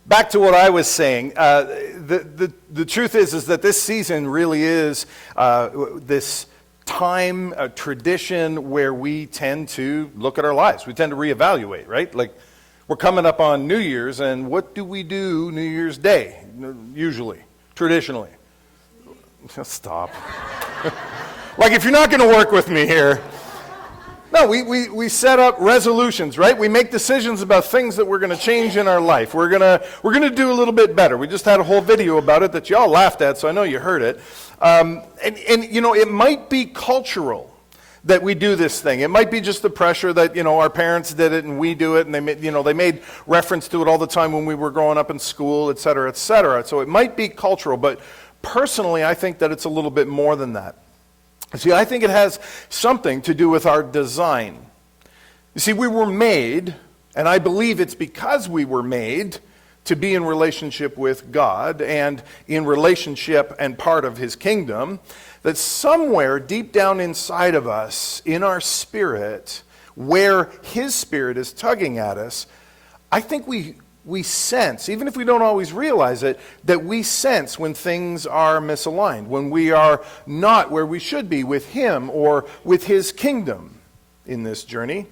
back to what I was saying, the truth is that this season really is this time, a tradition where we tend to look at our lives. We tend to reevaluate, right? Like, we're coming up on New Year's, and what do we do New Year's Day, usually, traditionally? Stop. Like, if you're not going to work with me here. No, we set up resolutions, right? We make decisions about things that we're going to change in our life. We're going to do a little bit better. We just had a whole video about it that y'all laughed at, so I know you heard it. And you know, it might be cultural that we do this thing. It might be just the pressure that, you know, our parents did it and we do it, and they made reference to it all the time when we were growing up in school, et cetera, et cetera. So it might be cultural, but personally, I think that it's a little bit more than that. See, I think it has something to do with our design. You see, we were made, and I believe it's because we were made to be in relationship with God and in relationship and part of His kingdom, that somewhere deep down inside of us, in our spirit, where His Spirit is tugging at us, I think we sense, even if we don't always realize it, that we sense when things are misaligned, when we are not where we should be with Him or with His kingdom in this journey.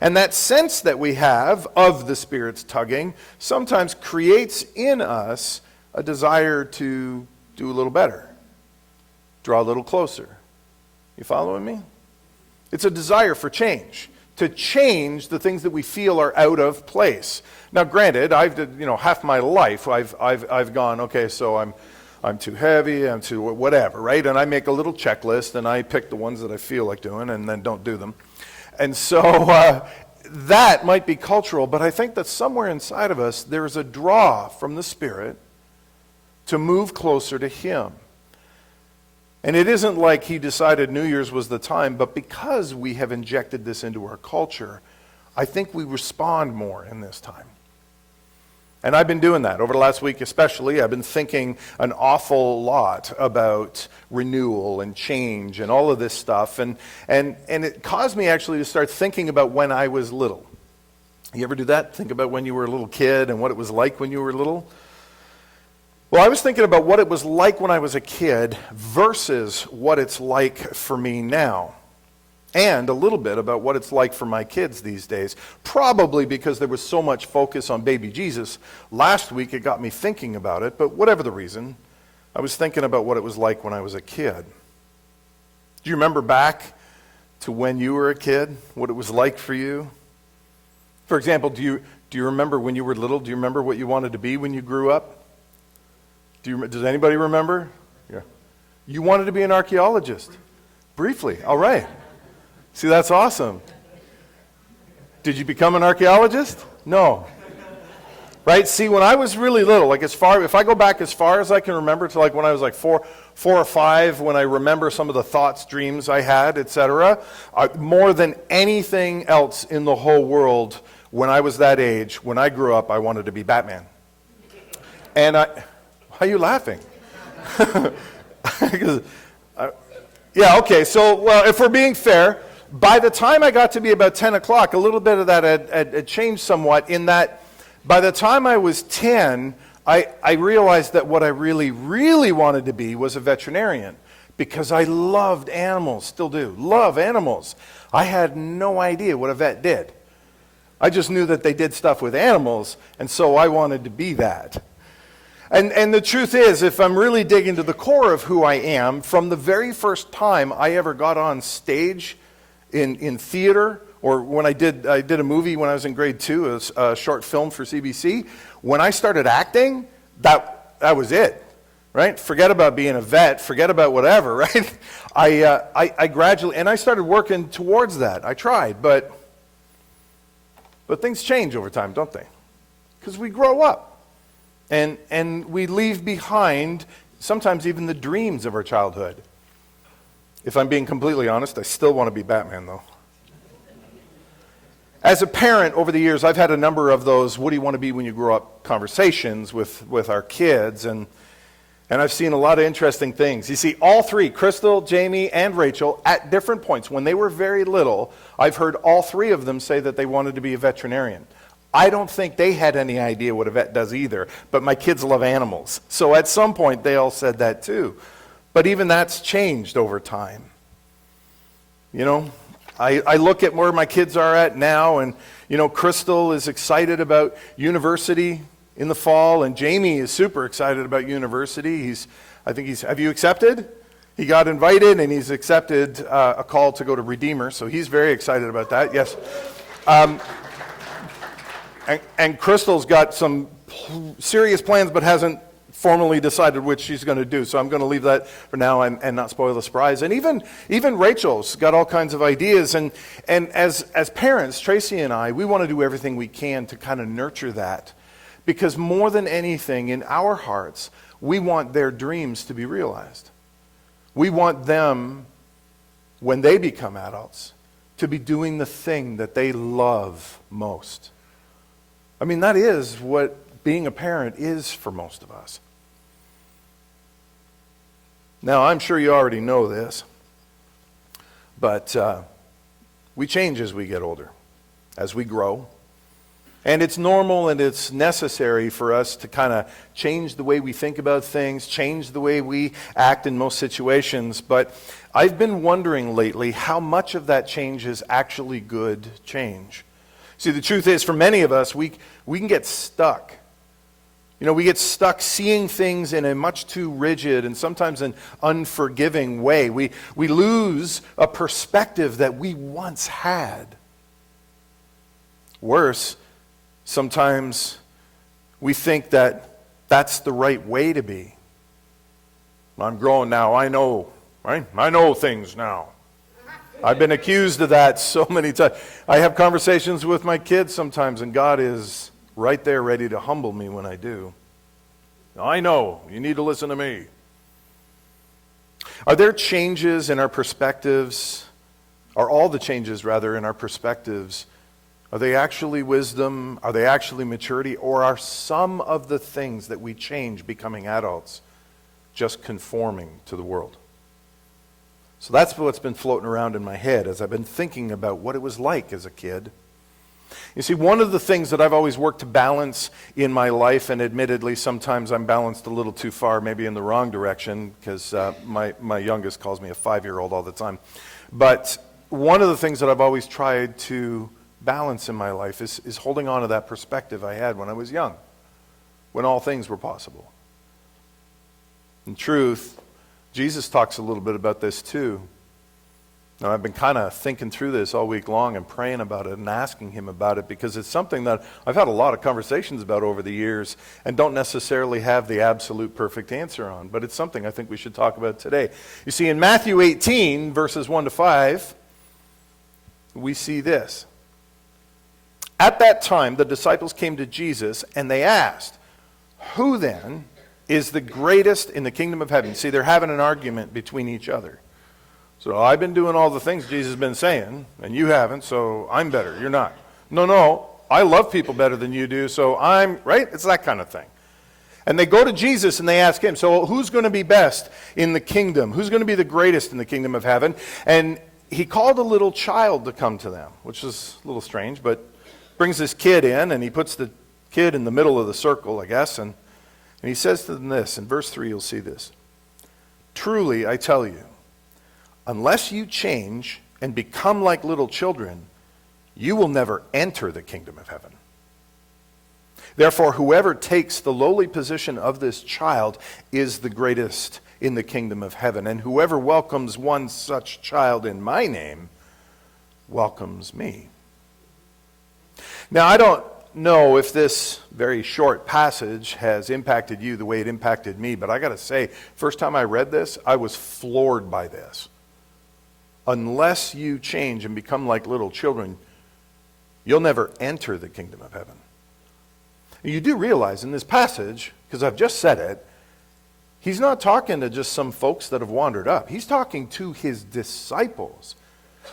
And that sense that we have of the Spirit's tugging sometimes creates in us a desire to do a little better, draw a little closer. You following me? It's a desire for change. To change the things that we feel are out of place. Now, granted, half my life I've gone, okay, so I'm too heavy, I'm too whatever, right? And I make a little checklist and I pick the ones that I feel like doing and then don't do them. And so that might be cultural, but I think that somewhere inside of us there is a draw from the Spirit to move closer to Him. And it isn't like He decided New Year's was the time, but because we have injected this into our culture, I think we respond more in this time. And I've been doing that over the last week especially. I've been thinking an awful lot about renewal and change and all of this stuff. And it caused me actually to start thinking about when I was little. You ever do that? Think about when you were a little kid and what it was like when you were little? Well, I was thinking about what it was like when I was a kid versus what it's like for me now. And a little bit about what it's like for my kids these days. Probably because there was so much focus on baby Jesus. Last week it got me thinking about it, but whatever the reason, I was thinking about what it was like when I was a kid. Do you remember back to when you were a kid, what it was like for you? For example, do you remember when you were little, do you remember what you wanted to be when you grew up? Does anybody remember? Yeah. You wanted to be an archaeologist. Briefly. All right. See, that's awesome. Did you become an archaeologist? No. Right? See, when I was really little, like if I go back as far as I can remember to like when I was like four or five, when I remember some of the thoughts, dreams I had, etc., more than anything else in the whole world, when I was that age, when I grew up, I wanted to be Batman. And why are you laughing? Yeah, okay, so, well, if we're being fair, by the time I got to be about 10 o'clock, a little bit of that had changed somewhat in that by the time I was 10, I realized that what I really, really wanted to be was a veterinarian because I loved animals, still do, love animals. I had no idea what a vet did. I just knew that they did stuff with animals, and so I wanted to be that. And the truth is, if I'm really digging to the core of who I am, from the very first time I ever got on stage in theater, or when I did a movie when I was in grade 2, a short film for CBC, when I started acting, that was it, right? Forget about being a vet, forget about whatever, right? I gradually, and I started working towards that. I tried, but things change over time, don't they? Because we grow up. And we leave behind sometimes even the dreams of our childhood. If I'm being completely honest, I still want to be Batman, though. As a parent, over the years, I've had a number of those what do you want to be when you grow up conversations with our kids, and I've seen a lot of interesting things. You see, all three, Crystal, Jamie, and Rachel, at different points, when they were very little, I've heard all three of them say that they wanted to be a veterinarian. I don't think they had any idea what a vet does either, but my kids love animals. So at some point, they all said that too. But even that's changed over time. You know, I look at where my kids are at now, and, you know, Crystal is excited about university in the fall, and Jamie is super excited about university. Have you accepted? He got invited, and he's accepted a call to go to Redeemer, so he's very excited about that, yes. And Crystal's got some serious plans, but hasn't formally decided which she's going to do. So I'm going to leave that for now and not spoil the surprise. And even Rachel's got all kinds of ideas. And as parents, Tracy and I, we want to do everything we can to kind of nurture that. Because more than anything, in our hearts, we want their dreams to be realized. We want them, when they become adults, to be doing the thing that they love most. I mean, that is what being a parent is for most of us. Now, I'm sure you already know this, but we change as we get older, as we grow. And it's normal and it's necessary for us to kind of change the way we think about things, change the way we act in most situations. But I've been wondering lately how much of that change is actually good change. See, the truth is, for many of us, we can get stuck. You know, we get stuck seeing things in a much too rigid and sometimes an unforgiving way. We lose a perspective that we once had. Worse, sometimes we think that that's the right way to be. I'm growing now, I know, right? I know things now. I've been accused of that so many times. I have conversations with my kids sometimes, and God is right there ready to humble me when I do. I know, you need to listen to me. Are there changes in our perspectives, or all the changes rather in our perspectives, are they actually wisdom? Are they actually maturity? Or are some of the things that we change becoming adults just conforming to the world? So that's what's been floating around in my head as I've been thinking about what it was like as a kid. You see, one of the things that I've always worked to balance in my life, and admittedly sometimes I'm balanced a little too far, maybe in the wrong direction, because my youngest calls me a 5-year-old all the time. But one of the things that I've always tried to balance in my life is holding on to that perspective I had when I was young, when all things were possible. In truth, Jesus talks a little bit about this too. Now, I've been kind of thinking through this all week long and praying about it and asking him about it, because it's something that I've had a lot of conversations about over the years and don't necessarily have the absolute perfect answer on, but it's something I think we should talk about today. You see, in Matthew 18, verses 1 to 5, we see this. At that time, the disciples came to Jesus and they asked, "Who then is the greatest in the kingdom of heaven?" See, they're having an argument between each other. So I've been doing all the things Jesus has been saying, and you haven't, so I'm better. You're not. No, I love people better than you do, so I'm, right? It's that kind of thing. And they go to Jesus and they ask him, so who's going to be best in the kingdom? Who's going to be the greatest in the kingdom of heaven? And he called a little child to come to them, which is a little strange, but brings this kid in, and he puts the kid in the middle of the circle, I guess, and he says to them this. In verse 3, you'll see this. "Truly, I tell you, unless you change and become like little children, you will never enter the kingdom of heaven. Therefore, whoever takes the lowly position of this child is the greatest in the kingdom of heaven. And whoever welcomes one such child in my name welcomes me." Now, I don't know if this very short passage has impacted you the way it impacted me, but I got to say, first time I read this, I was floored by this. Unless you change and become like little children, you'll never enter the kingdom of heaven. You do realize in this passage, because I've just said it, he's not talking to just some folks that have wandered up. He's talking to his disciples.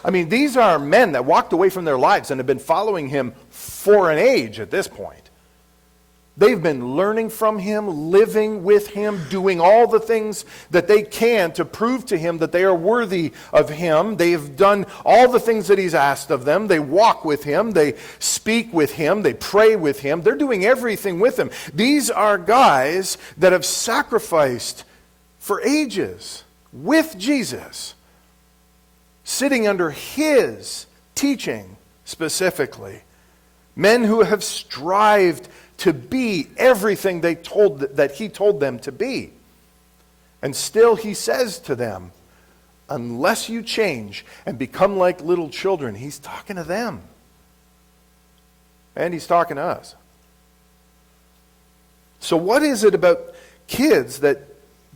I mean, these are men that walked away from their lives and have been following him for an age at this point. They've been learning from him, living with him, doing all the things that they can to prove to him that they are worthy of him. They have done all the things that he's asked of them. They walk with him. They speak with him. They pray with him. They're doing everything with him. These are guys that have sacrificed for ages with Jesus, sitting under his teaching specifically. Men who have strived to be everything that he told them to be. And still he says to them, unless you change and become like little children, he's talking to them. And he's talking to us. So what is it about kids that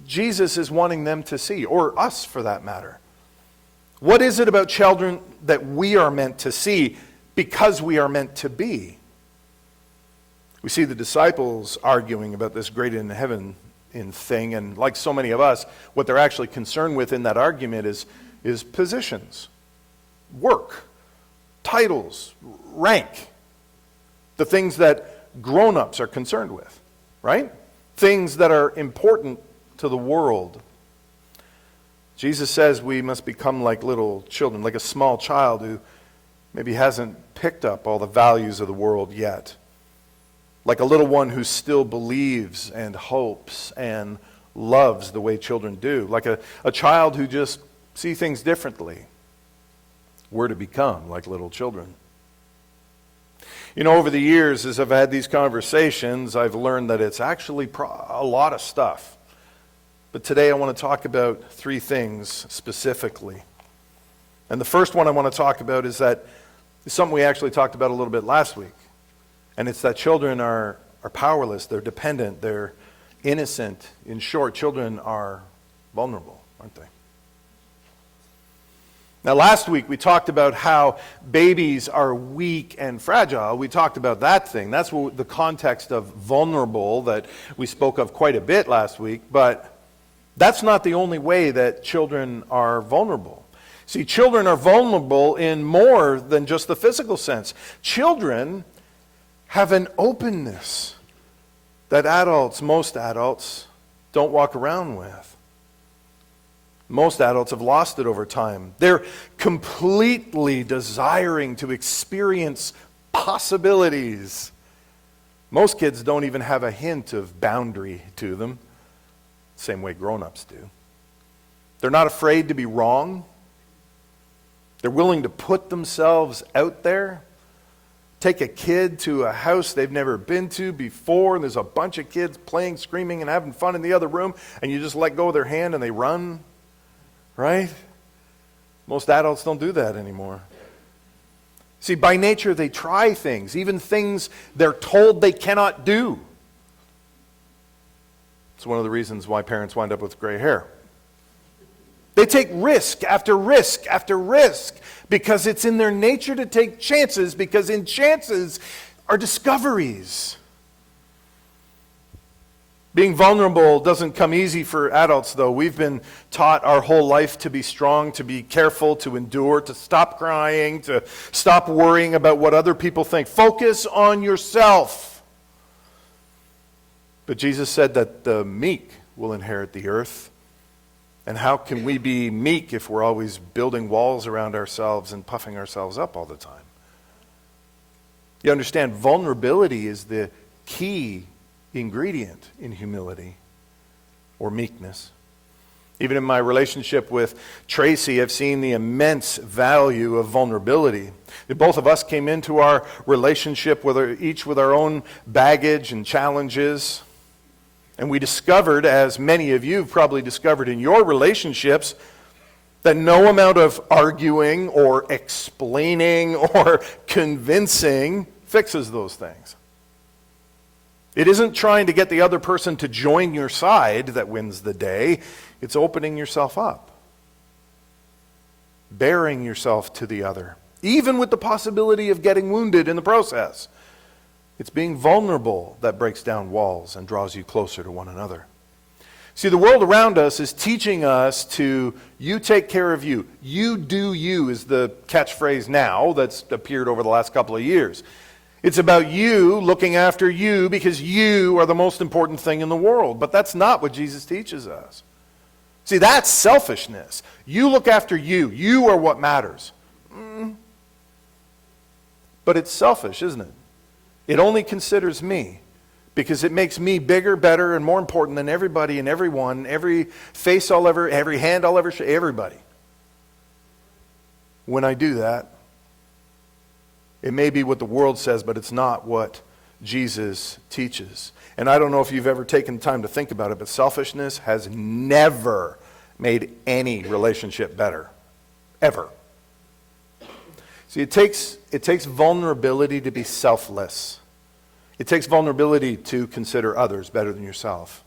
Jesus is wanting them to see, or us for that matter? What is it about children that we are meant to see because we are meant to be? We see the disciples arguing about this great in heaven thing, and like so many of us, what they're actually concerned with in that argument is positions, work, titles, rank, the things that grown-ups are concerned with, right? Things that are important to the world. Jesus says we must become like little children, like a small child who maybe hasn't picked up all the values of the world yet. Like a little one who still believes and hopes and loves the way children do. Like a child who just sees things differently. We're to become like little children. You know, over the years, as I've had these conversations, I've learned that it's actually a lot of stuff. But today I want to talk about three things specifically. And the first one I want to talk about is something we actually talked about a little bit last week. And it's that children are powerless, they're dependent, they're innocent. In short, children are vulnerable, aren't they? Now, last week we talked about how babies are weak and fragile. We talked about that thing. That's the context of vulnerable that we spoke of quite a bit last week. But that's not the only way that children are vulnerable. See, children are vulnerable in more than just the physical sense. Children have an openness that most adults, don't walk around with. Most adults have lost it over time. They're completely desiring to experience possibilities. Most kids don't even have a hint of boundary to them, same way grown-ups do. They're not afraid to be wrong. They're willing to put themselves out there. Take a kid to a house they've never been to before, and there's a bunch of kids playing, screaming, and having fun in the other room, and you just let go of their hand and they run, right? Most adults don't do that anymore. See, by nature, they try things, even things they're told they cannot do. It's one of the reasons why parents wind up with gray hair. They take risk after risk after risk because it's in their nature to take chances, because in chances are discoveries. Being vulnerable doesn't come easy for adults, though. We've been taught our whole life to be strong, to be careful, to endure, to stop crying, to stop worrying about what other people think. Focus on yourself. But Jesus said that the meek will inherit the earth. And how can we be meek if we're always building walls around ourselves and puffing ourselves up all the time? You understand, vulnerability is the key ingredient in humility or meekness. Even in my relationship with Tracy, I've seen the immense value of vulnerability. Both of us came into our relationship each with our own baggage and challenges. And we discovered, as many of you have probably discovered in your relationships, that no amount of arguing or explaining or convincing fixes those things. It isn't trying to get the other person to join your side that wins the day. It's opening yourself up. Bearing yourself to the other, even with the possibility of getting wounded in the process. It's being vulnerable that breaks down walls and draws you closer to one another. See, the world around us is teaching us to, you take care of you. You do you is the catchphrase now that's appeared over the last couple of years. It's about you looking after you because you are the most important thing in the world. But that's not what Jesus teaches us. See, that's selfishness. You look after you. You are what matters. But it's selfish, isn't it? It only considers me because it makes me bigger, better, and more important than everybody and everyone, every face I'll ever, every hand I'll ever shake, everybody. When I do that, it may be what the world says, but it's not what Jesus teaches. And I don't know if you've ever taken time to think about it, but selfishness has never made any relationship better. Ever. See, it takes vulnerability to be selfless. It takes vulnerability to consider others better than yourself.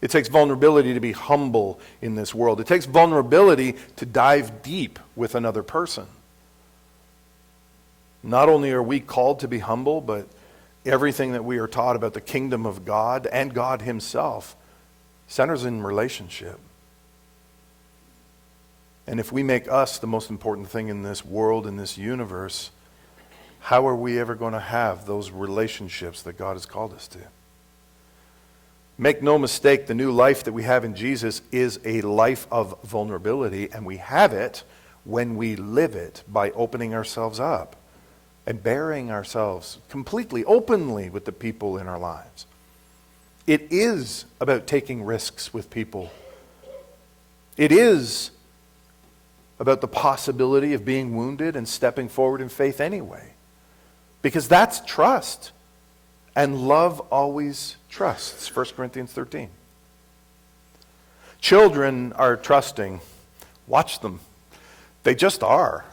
It takes vulnerability to be humble in this world. It takes vulnerability to dive deep with another person. Not only are we called to be humble, but everything that we are taught about the kingdom of God and God himself centers in relationship. And if we make us the most important thing in this world, in this universe, how are we ever going to have those relationships that God has called us to? Make no mistake, the new life that we have in Jesus is a life of vulnerability, and we have it when we live it by opening ourselves up and bearing ourselves completely, openly with the people in our lives. It is about taking risks with people. It is about the possibility of being wounded and stepping forward in faith anyway. Because that's trust. And love always trusts. 1 Corinthians 13. Children are trusting. Watch them. They just are.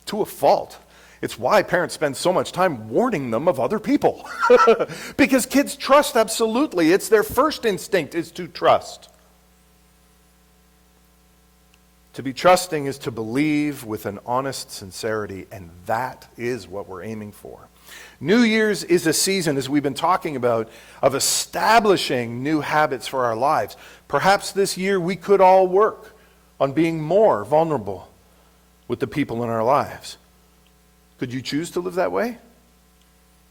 To a fault. It's why parents spend so much time warning them of other people. Because kids trust absolutely. It's their first instinct is to trust. To be trusting is to believe with an honest sincerity, and that is what we're aiming for. New Year's is a season, as we've been talking about, of establishing new habits for our lives. Perhaps this year we could all work on being more vulnerable with the people in our lives. Could you choose to live that way?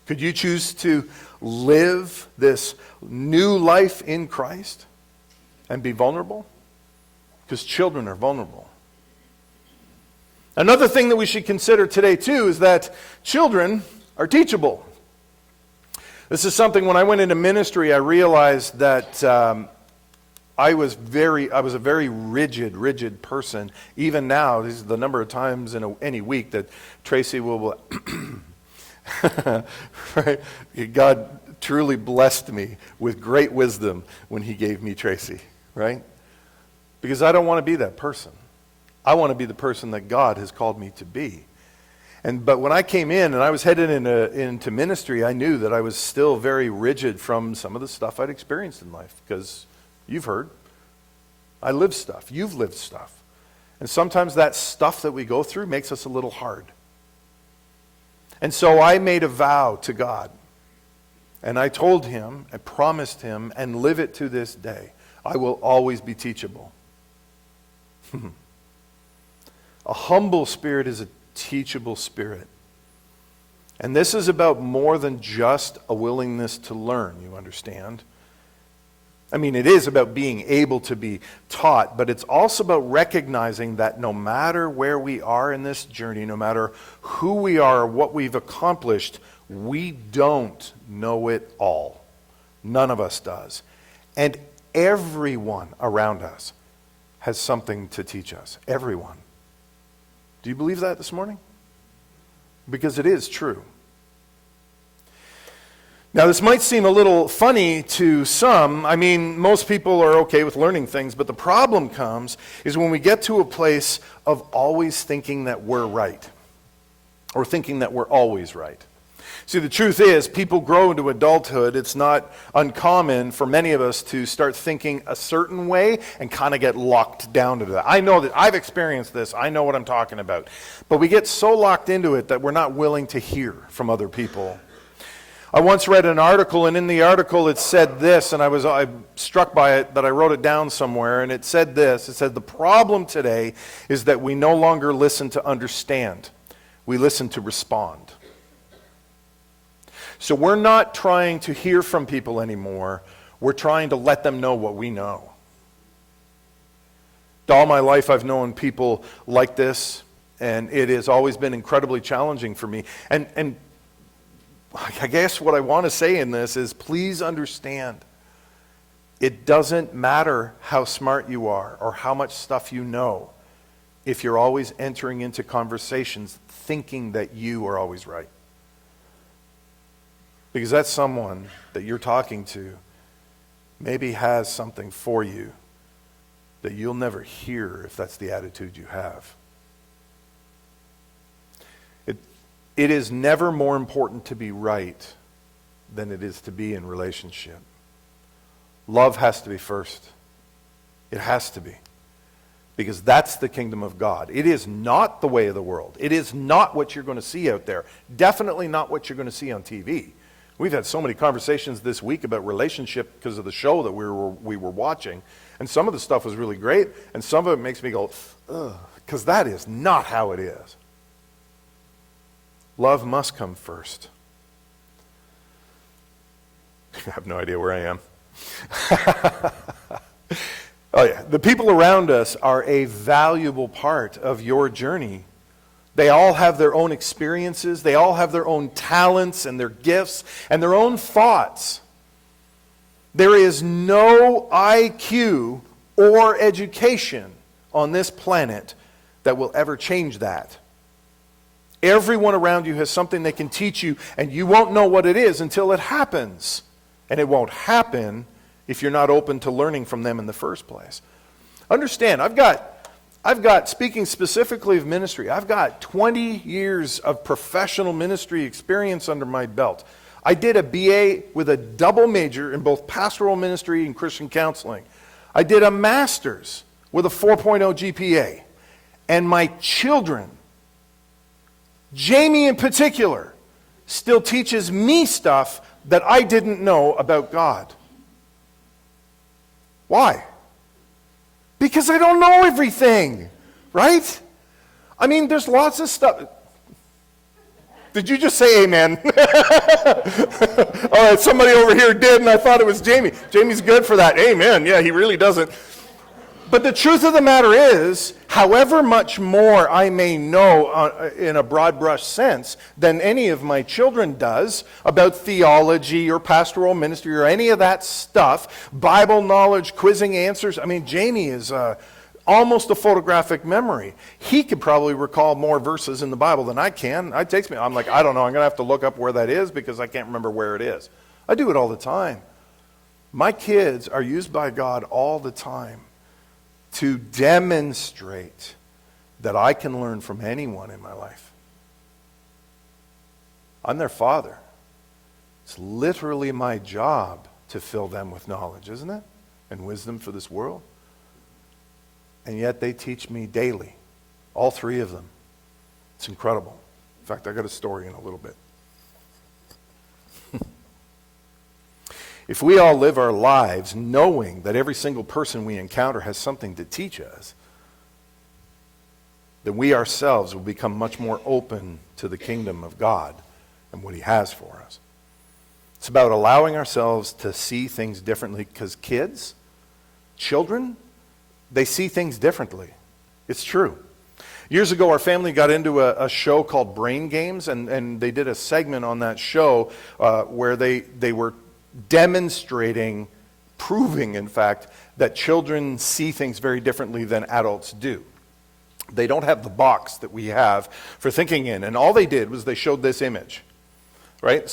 Could you choose to live this new life in Christ and be vulnerable? Because children are vulnerable. Another thing that we should consider today too is that children are teachable. This is something when I went into ministry I realized that I was a very rigid person. Even now, this is the number of times in any week that Tracy will right? God truly blessed me with great wisdom when he gave me Tracy, right? Because I don't want to be that person. I want to be the person that God has called me to be. But when I came in and I was headed into ministry, I knew that I was still very rigid from some of the stuff I'd experienced in life. Because you've heard, I live stuff. You've lived stuff. And sometimes that stuff that we go through makes us a little hard. And so I made a vow to God. And I told him, I promised him, and live it to this day. I will always be teachable. A humble spirit is a teachable spirit. And this is about more than just a willingness to learn, you understand? I mean, it is about being able to be taught, but it's also about recognizing that no matter where we are in this journey, no matter who we are or what we've accomplished, we don't know it all. None of us does. And everyone around us has something to teach us. Everyone. Do you believe that this morning? Because it is true. Now, this might seem a little funny to some. I mean, most people are okay with learning things, but the problem comes is when we get to a place of always thinking that we're right, or thinking that we're always right. See, the truth is, people grow into adulthood. It's not uncommon for many of us to start thinking a certain way and kind of get locked down to that. I know that I've experienced this. I know what I'm talking about. But we get so locked into it that we're not willing to hear from other people. I once read an article, and in the article it said this, and I was struck by it, but I wrote it down somewhere, and it said this. It said, the problem today is that we no longer listen to understand. We listen to respond. So we're not trying to hear from people anymore. We're trying to let them know what we know. All my life I've known people like this, and it has always been incredibly challenging for me. And I guess what I want to say in this is, please understand, it doesn't matter how smart you are or how much stuff you know if you're always entering into conversations thinking that you are always right. Because that someone that you're talking to maybe has something for you that you'll never hear if that's the attitude you have. It is never more important to be right than it is to be in relationship. Love has to be first. It has to be. Because that's the kingdom of God. It is not the way of the world. It is not what you're going to see out there. Definitely not what you're going to see on TV. We've had so many conversations this week about relationship because of the show that we were watching. And some of the stuff was really great. And some of it makes me go, ugh, because that is not how it is. Love must come first. I have no idea where I am. Oh yeah, the people around us are a valuable part of your journey. They all have their own experiences. They all have their own talents and their gifts and their own thoughts. There is no IQ or education on this planet that will ever change that. Everyone around you has something they can teach you, and you won't know what it is until it happens. And it won't happen if you're not open to learning from them in the first place. Understand, I've got, speaking specifically of ministry, I've got 20 years of professional ministry experience under my belt. I did a BA with a double major in both pastoral ministry and Christian counseling. I did a master's with a 4.0 GPA. And my children, Jamie in particular, still teaches me stuff that I didn't know about God. Why? Because I don't know everything, right? I mean, there's lots of stuff. Did you just say amen? All right, somebody over here did, and I thought it was Jamie. Jamie's good for that. Amen. Yeah, he really doesn't. But the truth of the matter is, however much more I may know in a broad brush sense than any of my children does about theology or pastoral ministry or any of that stuff, Bible knowledge, quizzing answers, I mean, Jamie is almost a photographic memory. He could probably recall more verses in the Bible than I can. I'm like, I don't know, I'm going to have to look up where that is because I can't remember where it is. I do it all the time. My kids are used by God all the time to demonstrate that I can learn from anyone in my life. I'm their father. It's literally my job to fill them with knowledge, isn't it? And wisdom for this world. And yet they teach me daily. All three of them. It's incredible. In fact, I got a story in a little bit. If we all live our lives knowing that every single person we encounter has something to teach us, then we ourselves will become much more open to the kingdom of God and what He has for us. It's about allowing ourselves to see things differently because children, they see things differently. It's true. Years ago, our family got into a show called Brain Games, and they did a segment on that show where they were demonstrating, proving, in fact, that children see things very differently than adults do. They don't have the box that we have for thinking in. And all they did was they showed this image, right?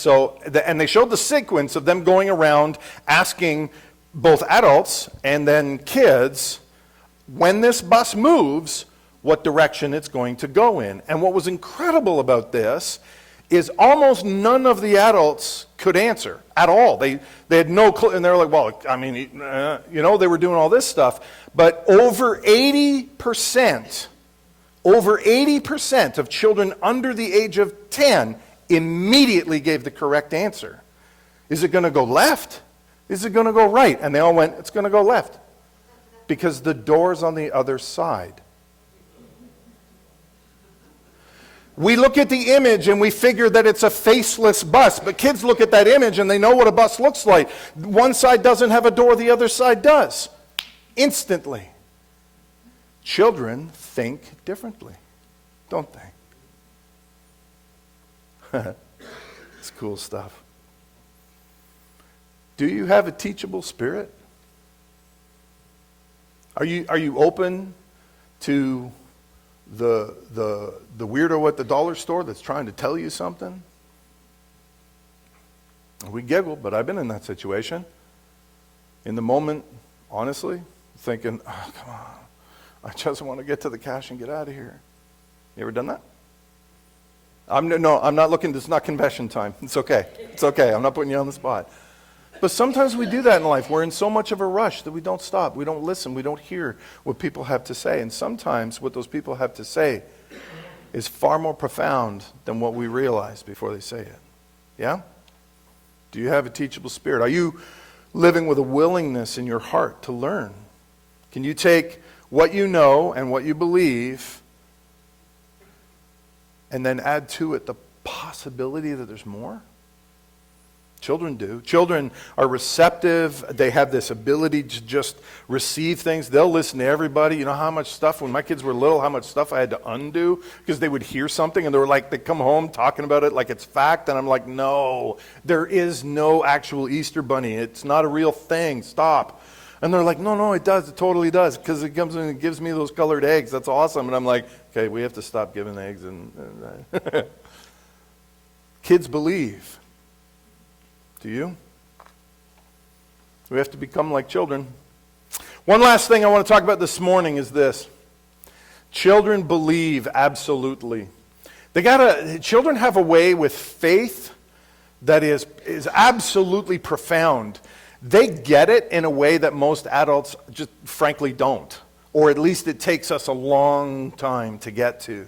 And they showed the sequence of them going around asking both adults and then kids, when this bus moves, what direction it's going to go in. And what was incredible about this is almost none of the adults could answer at all. They had no clue, and they were like, well, I mean, they were doing all this stuff. But over 80% of children under the age of 10 immediately gave the correct answer. Is it going to go left? Is it going to go right? And they all went, it's going to go left. Because the door's on the other side. We look at the image and we figure that it's a faceless bus, but kids look at that image and they know what a bus looks like. One side doesn't have a door, the other side does. Instantly. Children think differently, don't they? It's cool stuff. Do you have a teachable spirit? Are you open to the weirdo at the dollar store that's trying to tell you something? We giggle, but I've been in that situation. In the moment, honestly, thinking, oh, come on, I just want to get to the cash and get out of here. You ever done that? I'm not looking, it's not confession time. It's okay. It's okay. I'm not putting you on the spot. But sometimes we do that in life. We're in so much of a rush that we don't stop. We don't listen. We don't hear what people have to say. And sometimes what those people have to say is far more profound than what we realize before they say it. Yeah? Do you have a teachable spirit? Are you living with a willingness in your heart to learn? Can you take what you know and what you believe and then add to it the possibility that there's more? Children do. Children are receptive. They have this ability to just receive things. They'll listen to everybody. You know how much stuff, when my kids were little, how much stuff I had to undo because they would hear something and they come home talking about it like it's fact. And I'm like, no, there is no actual Easter bunny. It's not a real thing. Stop. And they're like, no, it does. It totally does because it comes in and gives me those colored eggs. That's awesome. And I'm like, okay, we have to stop giving eggs. And kids believe. Do you? We have to become like children. One last thing I want to talk about this morning is this. Children believe absolutely. Children have a way with faith that is absolutely profound. They get it in a way that most adults just frankly don't. Or at least it takes us a long time to get to.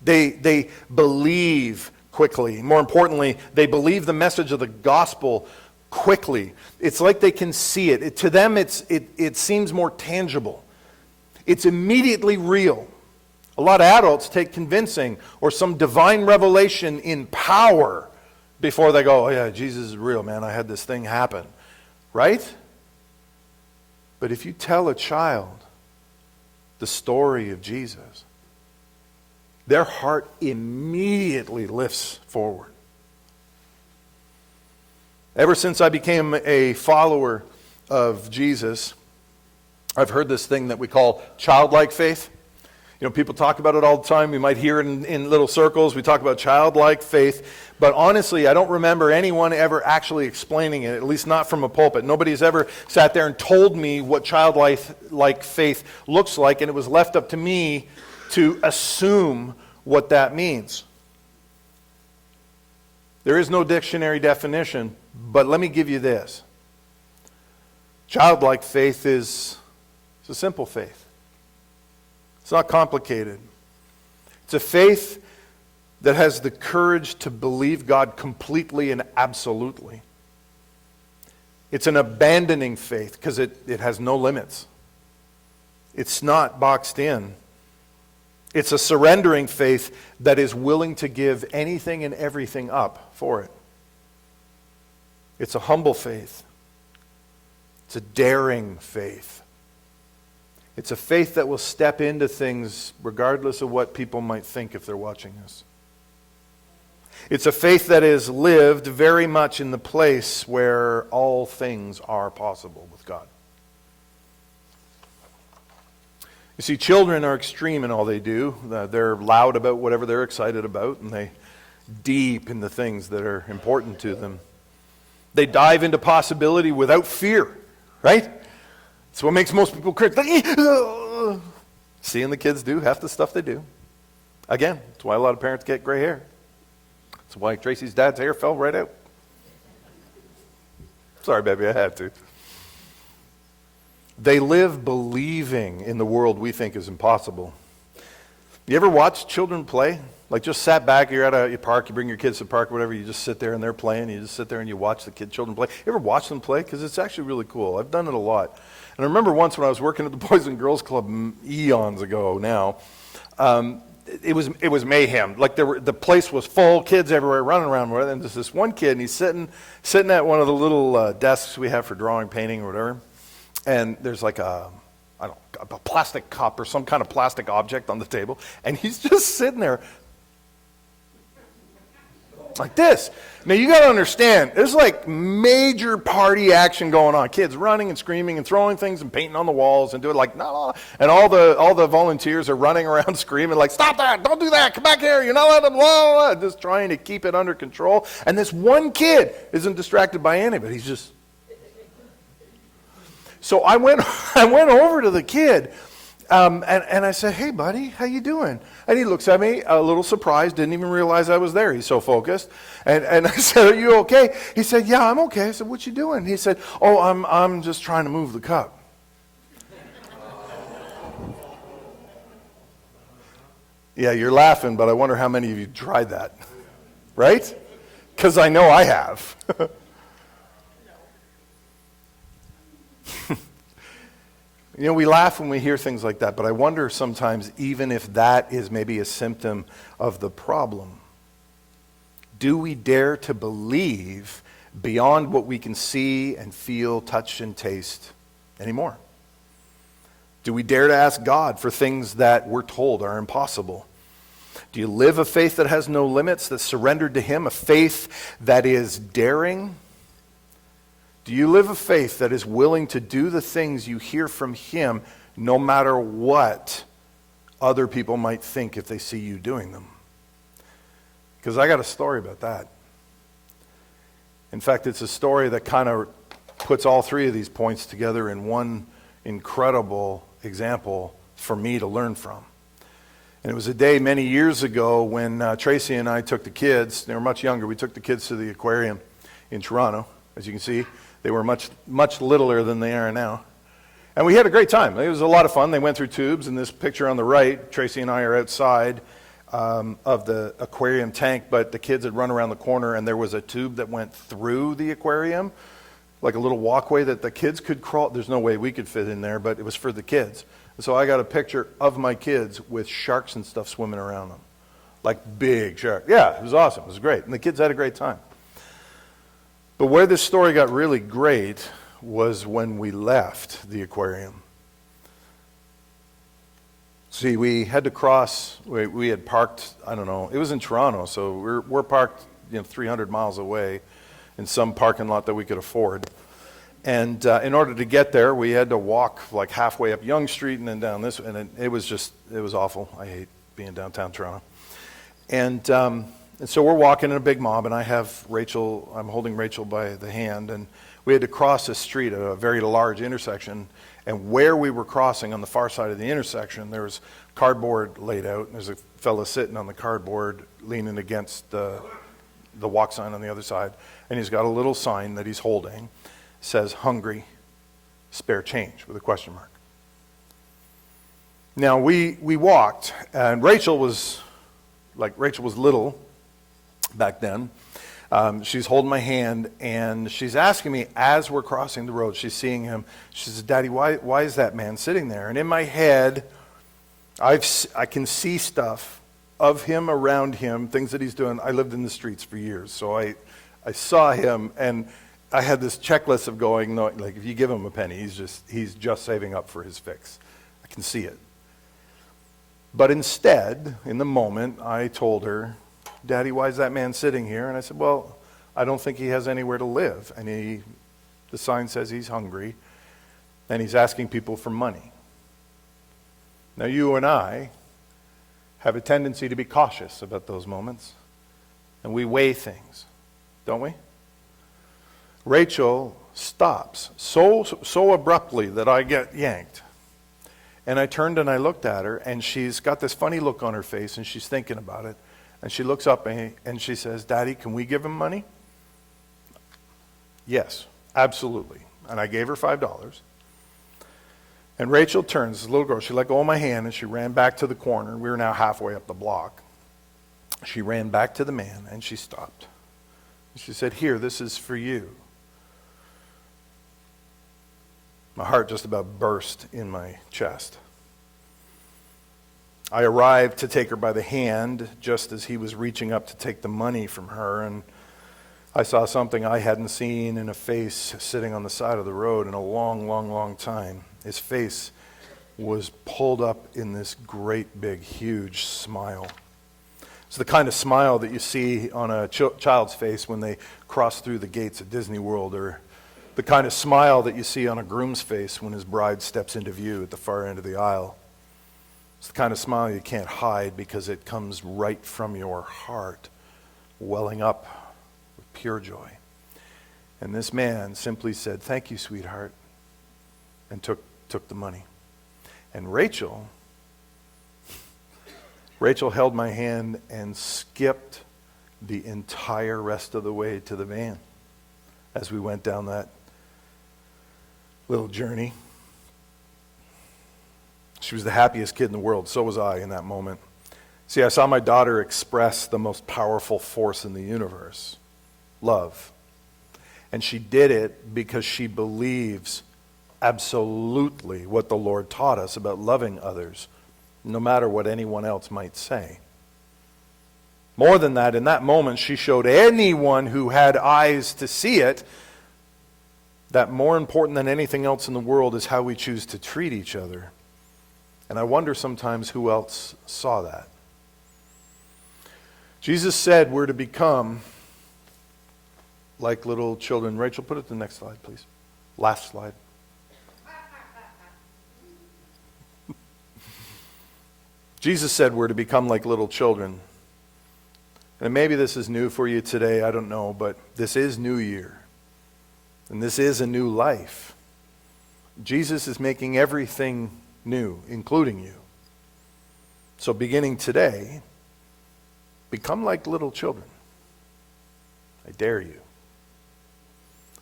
They believe quickly. More importantly, they believe the message of the gospel quickly. It's like they can see it. To them, it seems more tangible. It's immediately real. A lot of adults take convincing or some divine revelation in power before they go, oh yeah, Jesus is real, man. I had this thing happen. Right? But if you tell a child the story of Jesus, their heart immediately lifts forward. Ever since I became a follower of Jesus, I've heard this thing that we call childlike faith. You know, people talk about it all the time. You might hear it in little circles. We talk about childlike faith. But honestly, I don't remember anyone ever actually explaining it, at least not from a pulpit. Nobody's ever sat there and told me what childlike faith looks like, and it was left up to me to assume what that means. There is no dictionary definition, but let me give you this. Childlike faith is a simple faith. It's not complicated. It's a faith that has the courage to believe God completely and absolutely. It's an abandoning faith because it has no limits. It's not boxed in. It's a surrendering faith that is willing to give anything and everything up for it. It's a humble faith. It's a daring faith. It's a faith that will step into things regardless of what people might think if they're watching us. It's a faith that is lived very much in the place where all things are possible with God. You see, children are extreme in all they do. They're loud about whatever they're excited about, and they deep in the things that are important to them. They dive into possibility without fear, right? It's what makes most people cringe. Seeing the kids do half the stuff they do. Again, that's why a lot of parents get gray hair. That's why Tracy's dad's hair fell right out. Sorry, baby, I had to. They live believing in the world we think is impossible. You ever watch children play? Like just sat back, you're at a park, you bring your kids to the park, or whatever, you just sit there and they're playing, you just sit there and you watch the children play. You ever watch them play? Because it's actually really cool. I've done it a lot. And I remember once when I was working at the Boys and Girls Club eons ago now, it was mayhem. Like the place was full, kids everywhere running around. And there's this one kid, and he's sitting at one of the little desks we have for drawing, painting, or whatever. And there's like a plastic cup or some kind of plastic object on the table, and he's just sitting there like this. Now you got to understand, there's like major party action going on. Kids running and screaming and throwing things and painting on the walls and doing like no, and all the volunteers are running around screaming like, "Stop that! Don't do that! Come back here! You're not allowed to blah, blah, blah," just trying to keep it under control. And this one kid isn't distracted by anybody. He's just. So I went over to the kid. And I said, "Hey, buddy, how you doing?" And he looks at me a little surprised, didn't even realize I was there. He's so focused. And I said, "Are you okay?" He said, "Yeah, I'm okay." I said, "What you doing?" He said, "Oh, I'm just trying to move the cup." Yeah, you're laughing, but I wonder how many of you tried that, right? Because I know I have. You know, we laugh when we hear things like that, but I wonder sometimes even if that is maybe a symptom of the problem. Do we dare to believe beyond what we can see and feel, touch, and taste anymore? Do we dare to ask God for things that we're told are impossible? Do you live a faith that has no limits, that's surrendered to Him, a faith that is daring? Do you live a faith that is willing to do the things you hear from Him no matter what other people might think if they see you doing them? Because I got a story about that. In fact, it's a story that kind of puts all three of these points together in one incredible example for me to learn from. And it was a day many years ago when Tracy and I took the kids. They were much younger. We took the kids to the aquarium in Toronto, as you can see. They were much, much littler than they are now. And we had a great time. It was a lot of fun. They went through tubes. In this picture on the right, Tracy and I are outside of the aquarium tank, but the kids had run around the corner, and there was a tube that went through the aquarium, like a little walkway that the kids could crawl. There's no way we could fit in there, but it was for the kids. And so I got a picture of my kids with sharks and stuff swimming around them, like big sharks. Yeah, it was awesome. It was great. And the kids had a great time. But where this story got really great was when we left the aquarium. See, we had to cross, we had parked, I don't know, it was in Toronto, so we're parked 300 miles away in some parking lot that we could afford. And in order to get there, we had to walk like halfway up Yonge Street and then down this, and it was awful. I hate being downtown Toronto. And so we're walking in a big mob, and I'm holding Rachel by the hand, and we had to cross a street at a very large intersection, and where we were crossing on the far side of the intersection, there was cardboard laid out, and there's a fella sitting on the cardboard leaning against the walk sign on the other side, and he's got a little sign that he's holding, says "Hungry, spare change," with a question mark. Now we walked, and Rachel was little back then. She's holding my hand, and she's asking me as we're crossing the road, she's seeing him, she says, "Daddy, why is that man sitting there?" And in my head, I can see stuff of him, around him, things that he's doing. I lived in the streets for years, so I saw him, and I had this checklist of going, no, like if you give him a penny, he's just saving up for his fix. I can see it. But instead, in the moment, I told her, "Daddy, why is that man sitting here?" And I said, "Well, I don't think he has anywhere to live. And the sign says he's hungry, and he's asking people for money." Now, you and I have a tendency to be cautious about those moments, and we weigh things, don't we? Rachel stops so abruptly that I get yanked. And I turned and I looked at her, and she's got this funny look on her face, and she's thinking about it. And she looks up and she says, "Daddy, can we give him money?" "Yes, absolutely." And I gave her $5. And Rachel turns, this little girl, she let go of my hand, and she ran back to the corner. We were now halfway up the block. She ran back to the man, and she stopped. She said, "Here, this is for you." My heart just about burst in my chest. I arrived to take her by the hand just as he was reaching up to take the money from her, and I saw something I hadn't seen in a face sitting on the side of the road in a long, long, long time. His face was pulled up in this great big, huge smile. It's the kind of smile that you see on a child's face when they cross through the gates at Disney World, or the kind of smile that you see on a groom's face when his bride steps into view at the far end of the aisle. It's the kind of smile you can't hide because it comes right from your heart, welling up with pure joy. And this man simply said, "Thank you, sweetheart," and took the money. And Rachel held my hand and skipped the entire rest of the way to the van as we went down that little journey. She was the happiest kid in the world. So was I in that moment. See, I saw my daughter express the most powerful force in the universe, love. And she did it because she believes absolutely what the Lord taught us about loving others, no matter what anyone else might say. More than that, in that moment, she showed anyone who had eyes to see it that more important than anything else in the world is how we choose to treat each other. And I wonder sometimes who else saw that. Jesus said we're to become like little children. Rachel, put it to the next slide, please. Last slide. Jesus said we're to become like little children. And maybe this is new for you today, I don't know, but this is New Year. And this is a new life. Jesus is making everything new, including you. So beginning today, become like little children. I dare you.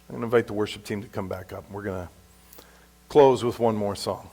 I'm going to invite the worship team to come back up. We're going to close with one more song.